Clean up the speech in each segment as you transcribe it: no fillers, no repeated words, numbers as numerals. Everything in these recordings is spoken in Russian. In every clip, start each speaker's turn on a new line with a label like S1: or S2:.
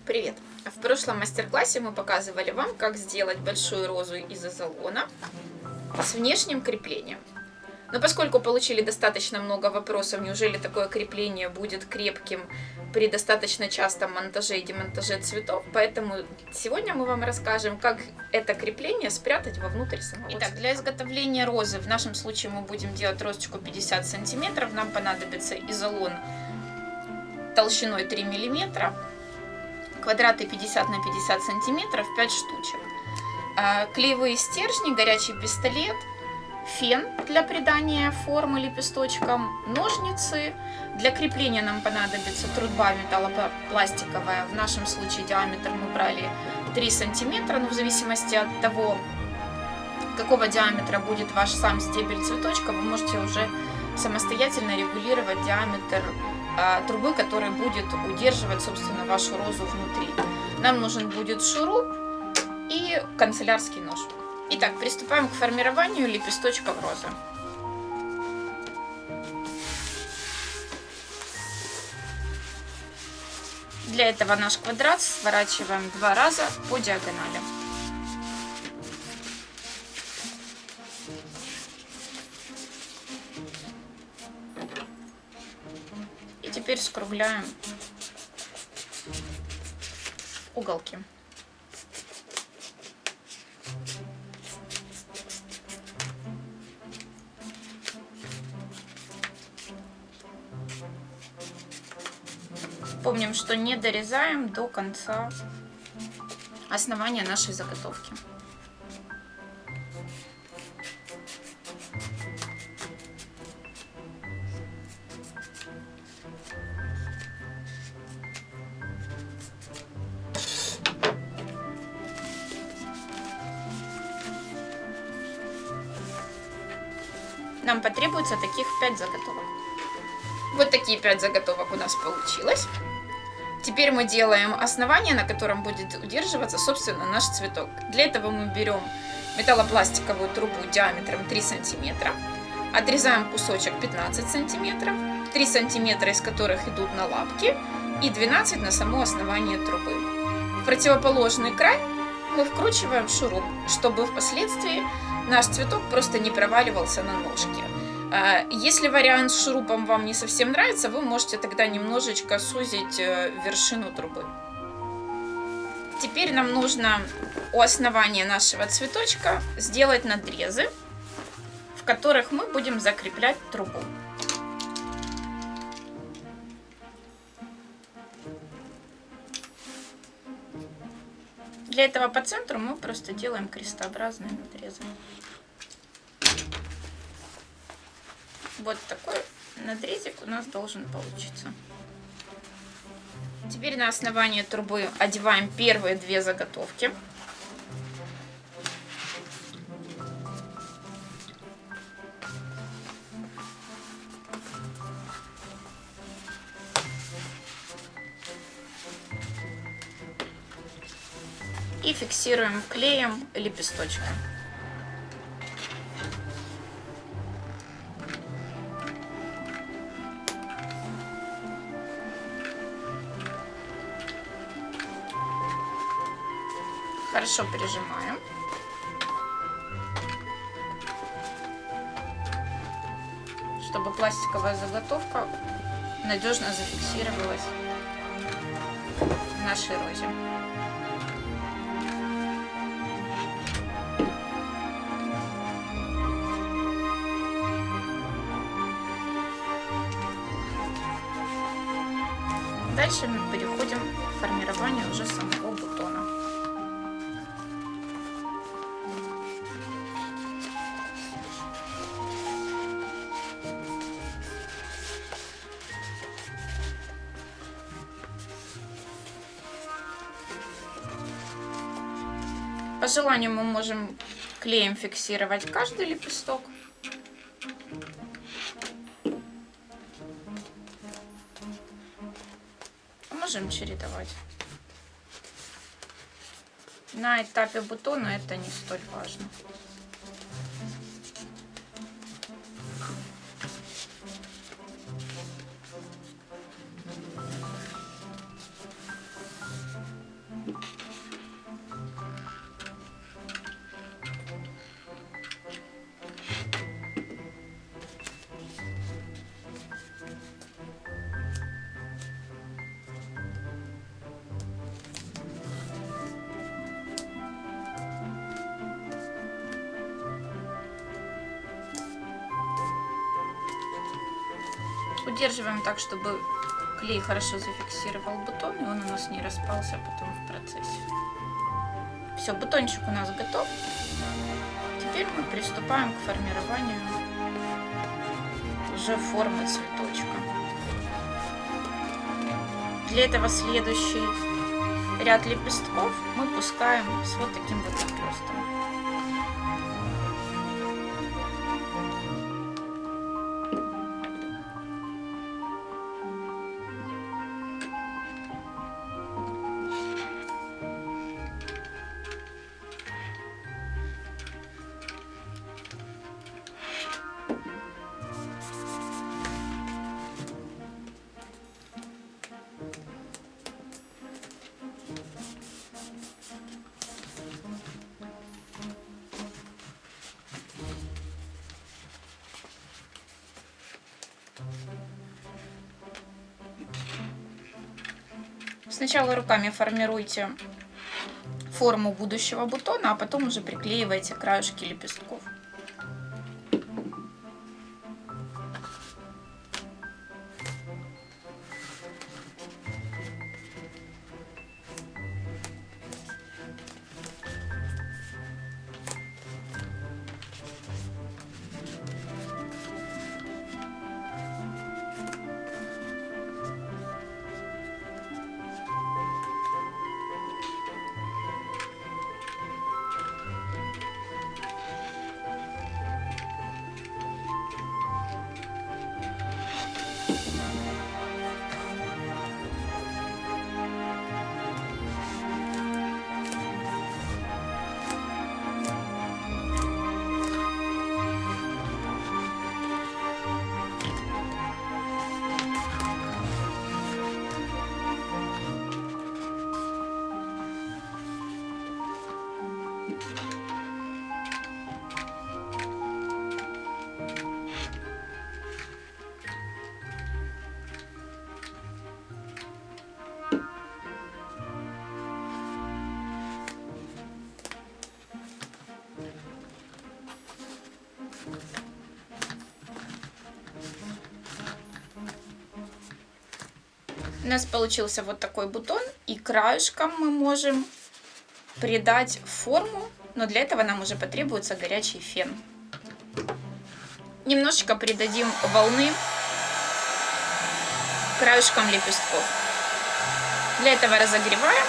S1: Привет! В прошлом мастер-классе мы показывали вам, как сделать большую розу из азолона с внешним креплением. Но поскольку получили достаточно много вопросов, неужели такое крепление будет крепким при достаточно частом монтаже и демонтаже цветов, поэтому сегодня мы вам расскажем, как это крепление спрятать вовнутрь самого цветка. Итак, для изготовления розы, в нашем случае мы будем делать розочку 50 сантиметров, нам понадобится изолон толщиной 3 миллиметра, квадраты 50 на 50 сантиметров, 5 штучек, клеевые стержни, горячий пистолет, фен для придания формы лепесточкам, ножницы. Для крепления нам понадобится труба металлопластиковая, в нашем случае диаметр мы брали 3 сантиметра, но в зависимости от того, какого диаметра будет ваш сам стебель цветочка, вы можете уже самостоятельно регулировать диаметр трубы, которая будет удерживать, собственно, вашу розу внутри. Нам нужен будет шуруп и канцелярский нож. Итак, приступаем к формированию лепесточков розы. Для этого наш квадрат сворачиваем 2 раза по диагонали. Теперь скругляем уголки. Помним, что не дорезаем до конца основания нашей заготовки. Нам потребуется таких 5 заготовок. Вот такие 5 заготовок у нас получилось. Теперь мы делаем основание, на котором будет удерживаться, собственно, наш цветок. Для этого мы берем металлопластиковую трубу диаметром 3 сантиметра, отрезаем кусочек 15 сантиметров, 3 сантиметра из которых идут на лапки и 12 на само основание трубы. В противоположный край мы вкручиваем шуруп, чтобы впоследствии наш цветок просто не проваливался на ножки. Если вариант с шурупом вам не совсем нравится, вы можете тогда немножечко сузить вершину трубы. Теперь нам нужно у основания нашего цветочка сделать надрезы, в которых мы будем закреплять трубу. Для этого по центру мы просто делаем крестообразные надрезы. Вот такой надрезик у нас должен получиться. Теперь на основание трубы одеваем первые 2 заготовки. И фиксируем клеем лепесточки. Хорошо прижимаем. Чтобы пластиковая заготовка надежно зафиксировалась в нашей розе. Дальше мы переходим к формированию уже самого бутона. По желанию мы можем клеем фиксировать каждый лепесток. Можем чередовать. На этапе бутона это не столь важно. Удерживаем так, чтобы клей хорошо зафиксировал бутон, и он у нас не распался потом в процессе. Все, бутончик у нас готов. Теперь мы приступаем к формированию уже формы цветочка. Для этого следующий ряд лепестков мы пускаем с вот таким вот нахлестом. Сначала руками формируйте форму будущего бутона, а потом уже приклеивайте краешки лепестков. У нас получился вот такой бутон, и краешком мы можем придать форму, но для этого нам уже потребуется горячий фен. Немножечко придадим волны краешкам лепестков. Для этого разогреваем.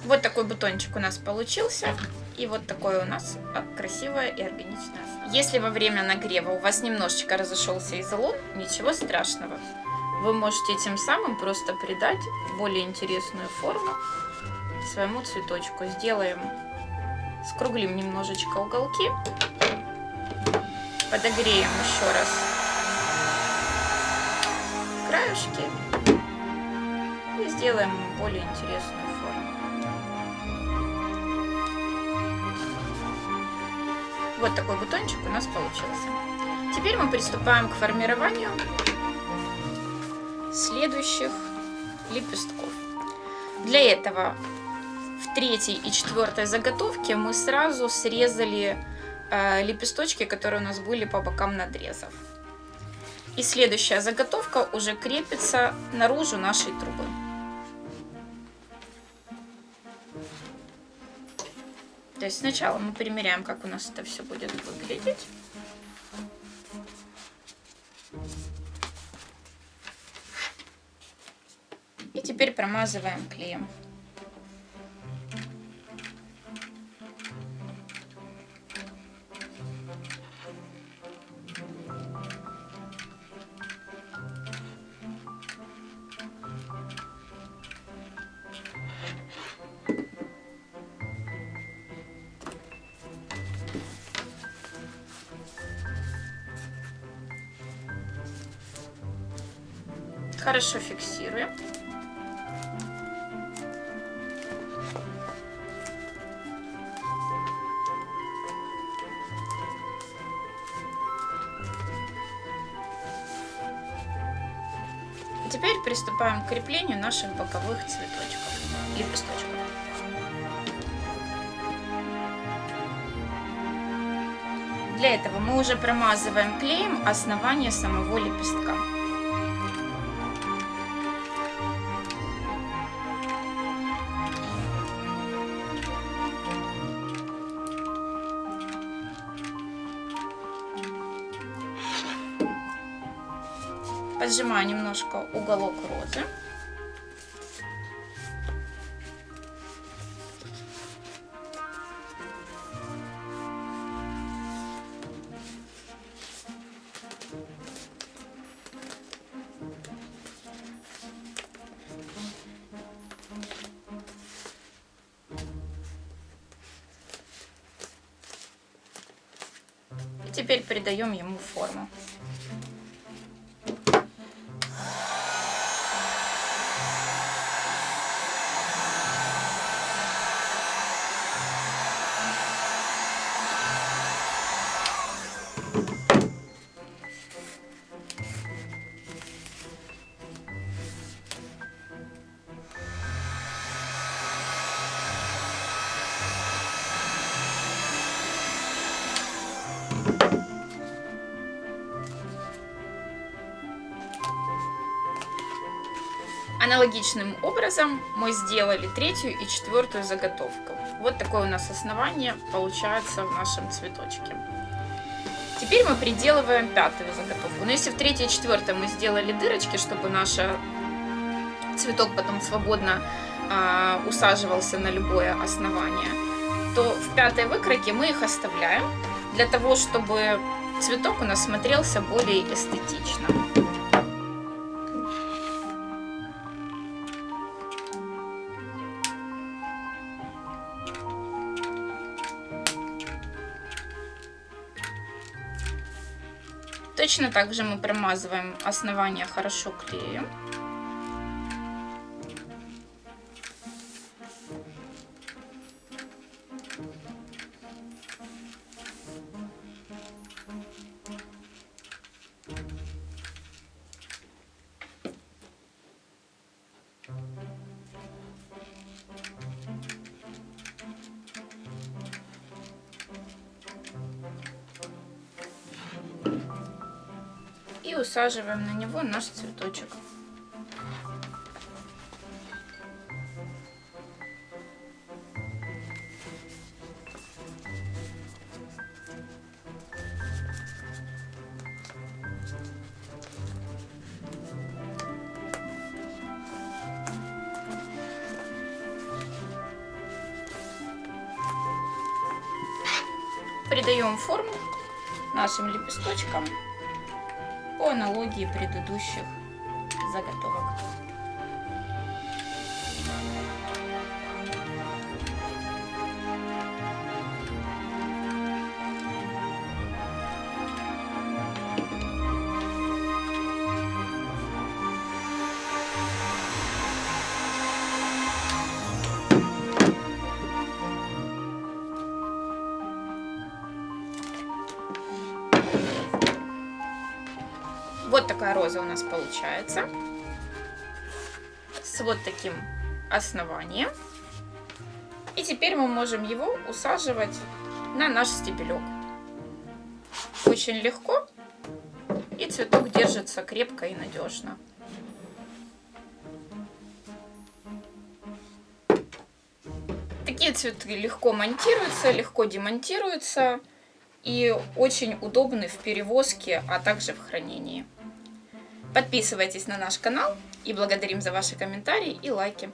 S1: Вот такой бутончик у нас получился. И вот такое у нас красивое и органичное. Если во время нагрева у вас немножечко разошелся изолон, ничего страшного. Вы можете тем самым просто придать более интересную форму своему цветочку. Скруглим немножечко уголки. Подогреем еще раз краешки и сделаем более интересную форму. Вот такой бутончик у нас получился. Теперь мы приступаем к формированию следующих лепестков. Для этого в третьей и четвертой заготовке мы сразу срезали лепесточки, которые у нас были по бокам надрезов. И следующая заготовка уже крепится наружу нашей трубы. То есть сначала мы примеряем, как у нас это все будет выглядеть. И теперь промазываем клеем. Хорошо фиксируем. И теперь приступаем к креплению наших боковых цветочков, лепесточков. Для этого мы уже промазываем клеем основание самого лепестка. Поджимаю немножко уголок розы. И теперь придаем ему форму. Аналогичным образом мы сделали третью и четвертую заготовку. Вот такое у нас основание получается в нашем цветочке. Теперь мы приделываем пятую заготовку. Но если в третьей и четвертой мы сделали дырочки, чтобы наш цветок потом свободно усаживался на любое основание, то в пятой выкройке мы их оставляем для того, чтобы цветок у нас смотрелся более эстетично. Точно так же мы промазываем основание хорошо клеем. И усаживаем на него наш цветочек. Придаем форму нашим лепесточкам по аналогии предыдущих заготовок. Вот такая роза у нас получается. С вот таким основанием. И теперь мы можем его усаживать на наш стебелек. Очень легко. И цветок держится крепко и надежно. Такие цветы легко монтируются, легко демонтируются и очень удобны в перевозке, а также в хранении. Подписывайтесь на наш канал и благодарим за ваши комментарии и лайки.